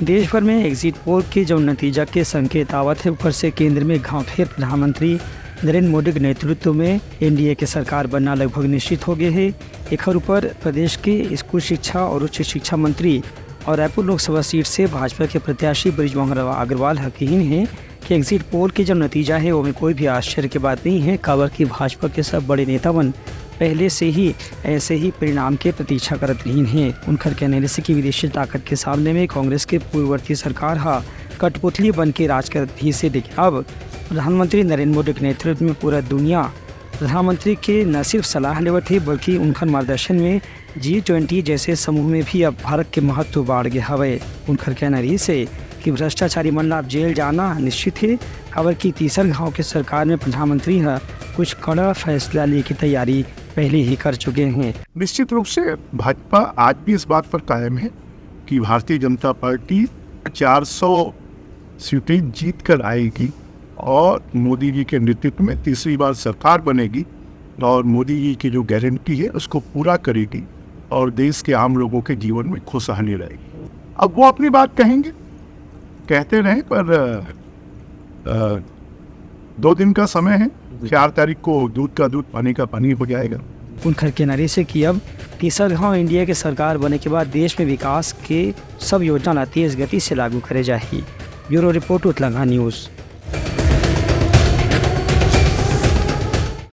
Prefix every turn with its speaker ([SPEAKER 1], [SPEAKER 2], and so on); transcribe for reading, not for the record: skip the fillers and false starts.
[SPEAKER 1] देश भर में एग्जिट पोल के जो नतीजा के संकेत आवत है, ऊपर से केंद्र में घाव फिर प्रधानमंत्री नरेंद्र मोदी के नेतृत्व में एनडीए के सरकार बनना लगभग निश्चित हो गए है। एक ऊपर प्रदेश के स्कूल शिक्षा और उच्च शिक्षा मंत्री और रायपुर लोकसभा सीट से भाजपा के प्रत्याशी बृजमोहन अग्रवाल यकीन है कि एग्जिट पोल के जो नतीजा है वो में कोई भी आश्चर्य की बात नहीं है। खबर की भाजपा के सब बड़े नेतावन पहले से ही ऐसे ही परिणाम के प्रतीक्षा करत रही हैं। उनका कहने से कि विदेशी ताकत के सामने में कांग्रेस के पूर्ववर्ती सरकार कठपुतली बन के राज करत भी से देखिए। अब प्रधानमंत्री नरेंद्र मोदी के नेतृत्व में पूरा दुनिया प्रधानमंत्री के न सिर्फ सलाह लेवत है बल्कि उनका मार्गदर्शन में G20 जैसे समूह में भी अब भारत के महत्व बढ़ गया हवे। उनका कहना रही से कि भ्रष्टाचारी मन अब जेल जाना निश्चित है। खबर की तीसर गाँव के सरकार में प्रधानमंत्री कुछ कड़ा फैसला लेने की तैयारी पहले ही कर चुके हैं।
[SPEAKER 2] निश्चित रूप से भाजपा आज भी इस बात पर कायम है कि भारतीय जनता पार्टी 400 सीटें जीत कर आएगी और मोदी जी के नेतृत्व में तीसरी बार सरकार बनेगी और मोदी जी की जो गारंटी है उसको पूरा करेगी और देश के आम लोगों के जीवन में खुशहाली रहेगी। अब वो अपनी बात कहेंगे, कहते रहें, पर 2 दिन का समय है। 4 तारीख को दूध का दूध पानी का पानी हो जाएगा।
[SPEAKER 1] उनका कहना से कि अब तीसरा गाँव इंडिया के सरकार बनने के बाद देश में विकास के सब योजना तेज गति से लागू करे जाएगी। Bureau report Uttarakhand news.